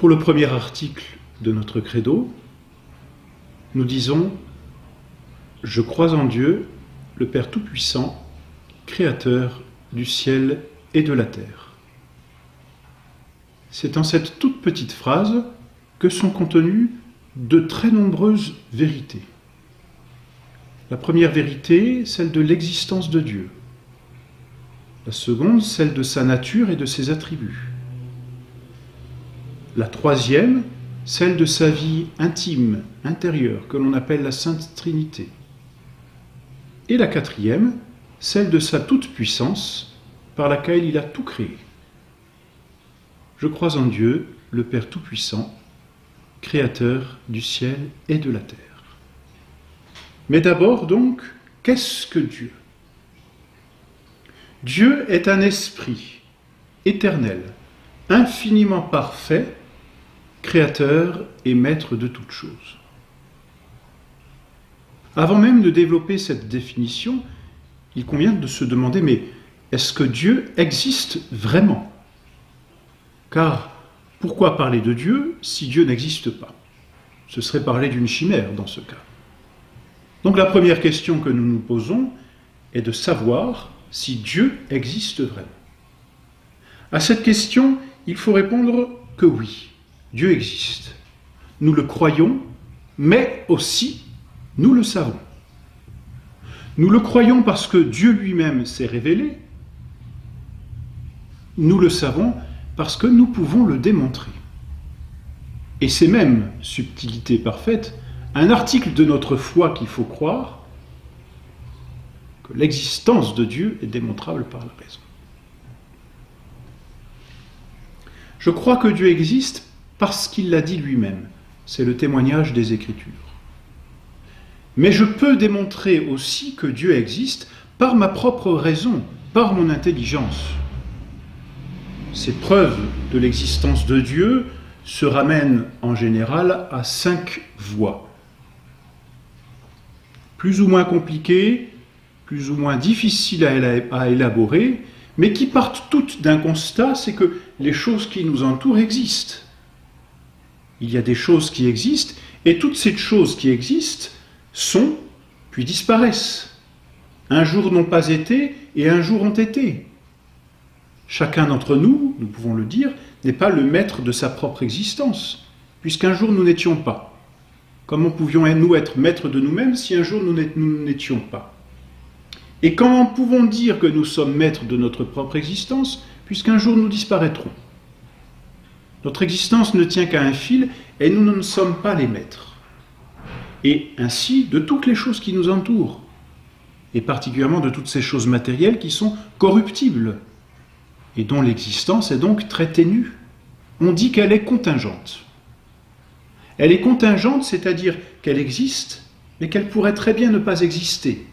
Pour le premier article de notre credo, nous disons « Je crois en Dieu, le Père Tout-Puissant, Créateur du ciel et de la terre ». C'est en cette toute petite phrase que sont contenues de très nombreuses vérités. La première vérité, celle de l'existence de Dieu. La seconde, celle de sa nature et de ses attributs. La troisième, celle de sa vie intime, intérieure, que l'on appelle la Sainte Trinité. Et la quatrième, celle de sa toute-puissance, par laquelle il a tout créé. Je crois en Dieu, le Père Tout-Puissant, Créateur du ciel et de la terre. Mais d'abord donc, qu'est-ce que Dieu ? Dieu est un esprit éternel, infiniment parfait, créateur et maître de toutes choses. Avant même de développer cette définition, il convient de se demander, mais est-ce que Dieu existe vraiment ? Car pourquoi parler de Dieu si Dieu n'existe pas ? Ce serait parler d'une chimère dans ce cas. Donc la première question que nous nous posons est de savoir si Dieu existe vraiment. À cette question, il faut répondre que oui, Dieu existe. Nous le croyons, mais aussi nous le savons. Nous le croyons parce que Dieu lui-même s'est révélé. Nous le savons parce que nous pouvons le démontrer. Et c'est même, subtilité parfaite, un article de notre foi qu'il faut croire, que l'existence de Dieu est démontrable par la raison. Je crois que Dieu existe parce qu'il l'a dit lui-même. C'est le témoignage des Écritures. Mais je peux démontrer aussi que Dieu existe par ma propre raison, par mon intelligence. Ces preuves de l'existence de Dieu se ramènent en général à 5 voies. Plus ou moins compliquées, plus ou moins difficiles à élaborer, mais qui partent toutes d'un constat, c'est que les choses qui nous entourent existent. Il y a des choses qui existent, et toutes ces choses qui existent sont, puis disparaissent. Un jour n'ont pas été, et un jour ont été. Chacun d'entre nous, nous pouvons le dire, n'est pas le maître de sa propre existence, puisqu'un jour nous n'étions pas. Comment pouvions-nous être maîtres de nous-mêmes si un jour nous n'étions pas ? Et comment pouvons dire que nous sommes maîtres de notre propre existence, puisqu'un jour nous disparaîtrons ? Notre existence ne tient qu'à un fil, et nous ne sommes pas les maîtres. Et ainsi de toutes les choses qui nous entourent, et particulièrement de toutes ces choses matérielles qui sont corruptibles, et dont l'existence est donc très ténue. On dit qu'elle est contingente. Elle est contingente, c'est-à-dire qu'elle existe, mais qu'elle pourrait très bien ne pas exister.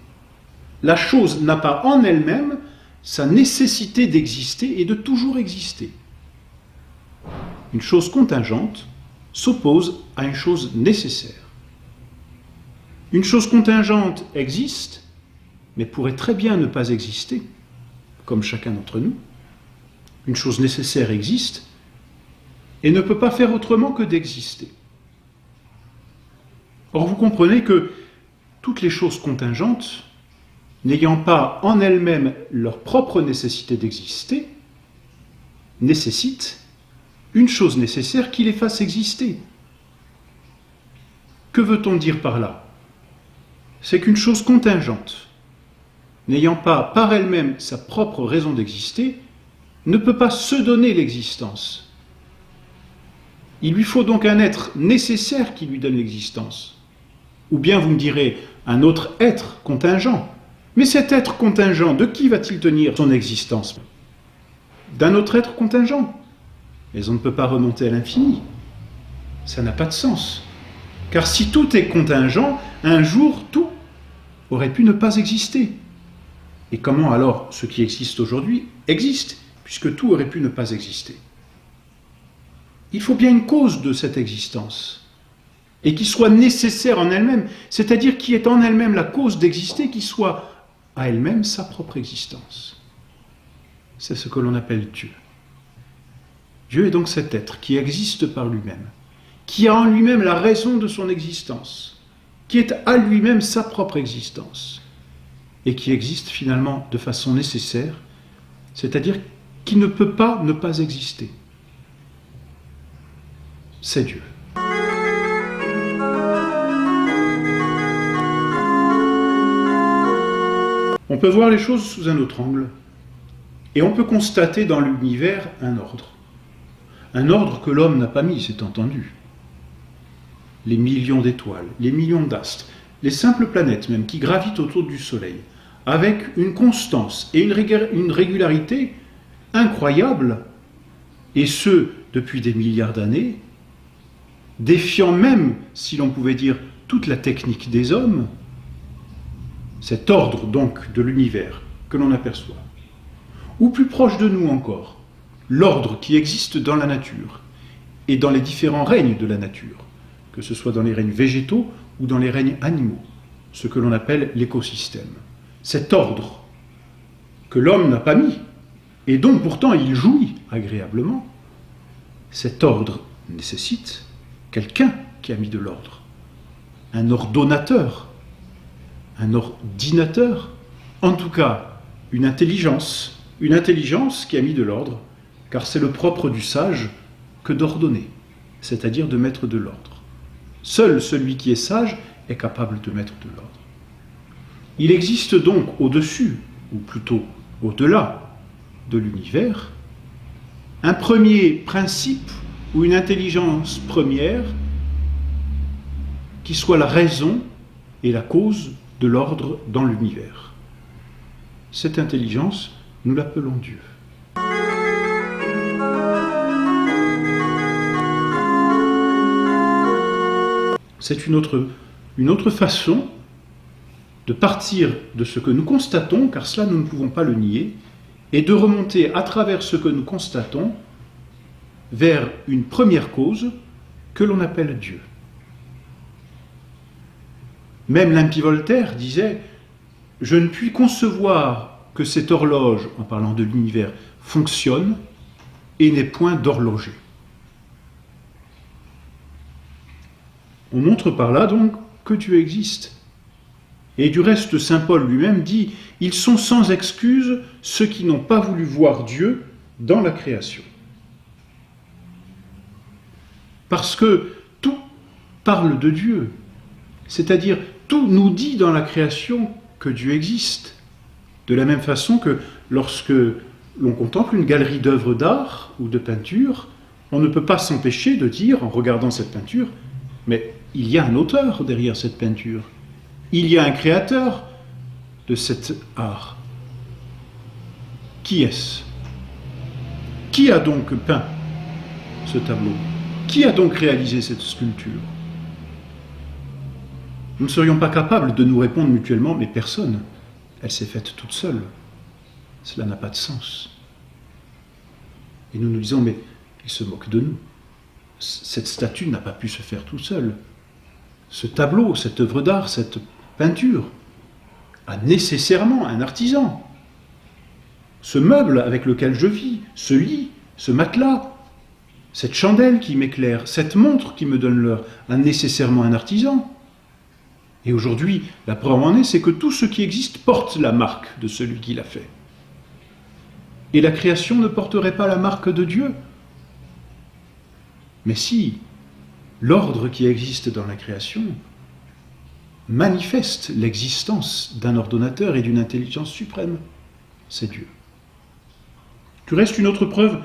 La chose n'a pas en elle-même sa nécessité d'exister et de toujours exister. Une chose contingente s'oppose à une chose nécessaire. Une chose contingente existe, mais pourrait très bien ne pas exister, comme chacun d'entre nous. Une chose nécessaire existe et ne peut pas faire autrement que d'exister. Or, vous comprenez que toutes les choses contingentes, n'ayant pas en elles-mêmes leur propre nécessité d'exister, nécessitent une chose nécessaire qui les fasse exister. Que veut-on dire par là ? C'est qu'une chose contingente, n'ayant pas par elle-même sa propre raison d'exister, ne peut pas se donner l'existence. Il lui faut donc un être nécessaire qui lui donne l'existence. Ou bien vous me direz, un autre être contingent. Mais cet être contingent, de qui va-t-il tenir son existence ? D'un autre être contingent. Mais on ne peut pas remonter à l'infini. Ça n'a pas de sens. Car si tout est contingent, un jour, tout aurait pu ne pas exister. Et comment alors ce qui existe aujourd'hui existe, puisque tout aurait pu ne pas exister ? Il faut bien une cause de cette existence, et qui soit nécessaire en elle-même, c'est-à-dire qui est en elle-même la cause d'exister, qui soit à elle-même sa propre existence. C'est ce que l'on appelle Dieu. Dieu est donc cet être qui existe par lui-même, qui a en lui-même la raison de son existence, qui est à lui-même sa propre existence, et qui existe finalement de façon nécessaire, c'est-à-dire qui ne peut pas ne pas exister. C'est Dieu. On peut voir les choses sous un autre angle, et on peut constater dans l'univers un ordre que l'homme n'a pas mis, c'est entendu. Les millions d'étoiles, les millions d'astres, les simples planètes même qui gravitent autour du Soleil, avec une constance et une régularité incroyables, et ce, depuis des milliards d'années, défiant même, si l'on pouvait dire, toute la technique des hommes, cet ordre donc de l'univers que l'on aperçoit. Ou plus proche de nous encore, l'ordre qui existe dans la nature et dans les différents règnes de la nature, que ce soit dans les règnes végétaux ou dans les règnes animaux, ce que l'on appelle l'écosystème. Cet ordre que l'homme n'a pas mis, et dont pourtant il jouit agréablement, cet ordre nécessite quelqu'un qui a mis de l'ordre, un ordonnateur, un ordinateur, en tout cas une intelligence qui a mis de l'ordre, car c'est le propre du sage que d'ordonner, c'est-à-dire de mettre de l'ordre. Seul celui qui est sage est capable de mettre de l'ordre. Il existe donc au-dessus, ou plutôt au-delà de l'univers, un premier principe ou une intelligence première qui soit la raison et la cause de l'ordre dans l'univers. Cette intelligence, nous l'appelons Dieu. C'est une autre façon de partir de ce que nous constatons, car cela nous ne pouvons pas le nier, et de remonter à travers ce que nous constatons vers une première cause que l'on appelle Dieu. Même Limpy Voltaire disait « Je ne puis concevoir que cette horloge, en parlant de l'univers, fonctionne et n'est point d'horloger. » On montre par là donc que Dieu existe. Et du reste, saint Paul lui-même dit « Ils sont sans excuse ceux qui n'ont pas voulu voir Dieu dans la création. » Parce que tout parle de Dieu, c'est-à-dire tout nous dit dans la création que Dieu existe. De la même façon que lorsque l'on contemple une galerie d'œuvres d'art ou de peinture, on ne peut pas s'empêcher de dire, en regardant cette peinture, mais il y a un auteur derrière cette peinture. Il y a un créateur de cet art. Qui est-ce? Qui a donc peint ce tableau? Qui a donc réalisé cette sculpture? Nous ne serions pas capables de nous répondre mutuellement, mais personne. Elle s'est faite toute seule. Cela n'a pas de sens. Et nous nous disons, mais il se moque de nous. Cette statue n'a pas pu se faire tout seul. Ce tableau, cette œuvre d'art, cette peinture a nécessairement un artisan. Ce meuble avec lequel je vis, ce lit, ce matelas, cette chandelle qui m'éclaire, cette montre qui me donne l'heure, a nécessairement un artisan. Et aujourd'hui, la preuve en est, c'est que tout ce qui existe porte la marque de celui qui l'a fait. Et la création ne porterait pas la marque de Dieu. Mais si, l'ordre qui existe dans la création manifeste l'existence d'un ordonnateur et d'une intelligence suprême, c'est Dieu. Du reste, une autre preuve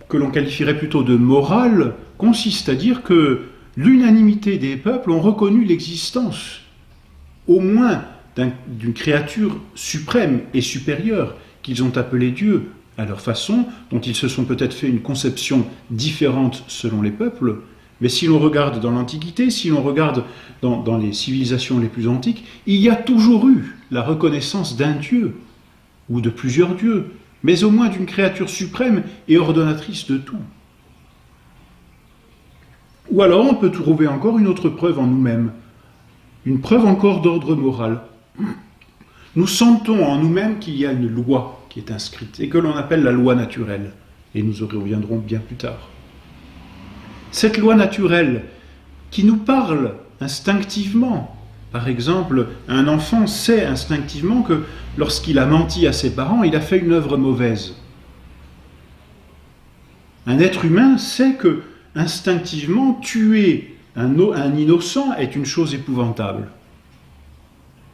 que l'on qualifierait plutôt de morale consiste à dire que l'unanimité des peuples ont reconnu l'existence, au moins d'une créature suprême et supérieure qu'ils ont appelée Dieu à leur façon, dont ils se sont peut-être fait une conception différente selon les peuples, mais si l'on regarde dans l'Antiquité, si l'on regarde dans les civilisations les plus antiques, il y a toujours eu la reconnaissance d'un Dieu, ou de plusieurs dieux, mais au moins d'une créature suprême et ordonnatrice de tout. Ou alors on peut trouver encore une autre preuve en nous-mêmes, une preuve encore d'ordre moral. Nous sentons en nous-mêmes qu'il y a une loi qui est inscrite et que l'on appelle la loi naturelle. et nous y reviendrons bien plus tard. Cette loi naturelle qui nous parle instinctivement, par exemple, un enfant sait instinctivement que lorsqu'il a menti à ses parents, il a fait une œuvre mauvaise. Un être humain sait que, instinctivement, tuer un innocent est une chose épouvantable.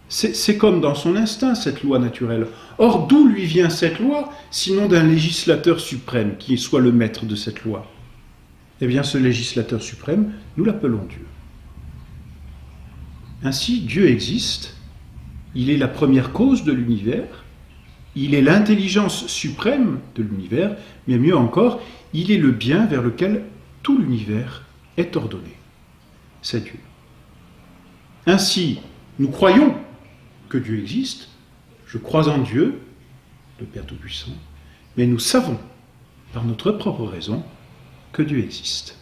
C'est comme dans son instinct, cette loi naturelle. Or, d'où lui vient cette loi, sinon d'un législateur suprême qui soit le maître de cette loi? Eh bien, ce législateur suprême, nous l'appelons Dieu. Ainsi, Dieu existe, il est la première cause de l'univers, il est l'intelligence suprême de l'univers, mais mieux encore, il est le bien vers lequel tout l'univers est ordonné. C'est Dieu. Ainsi, nous croyons que Dieu existe, je crois en Dieu, le Père Tout-Puissant, mais nous savons, par notre propre raison, que Dieu existe.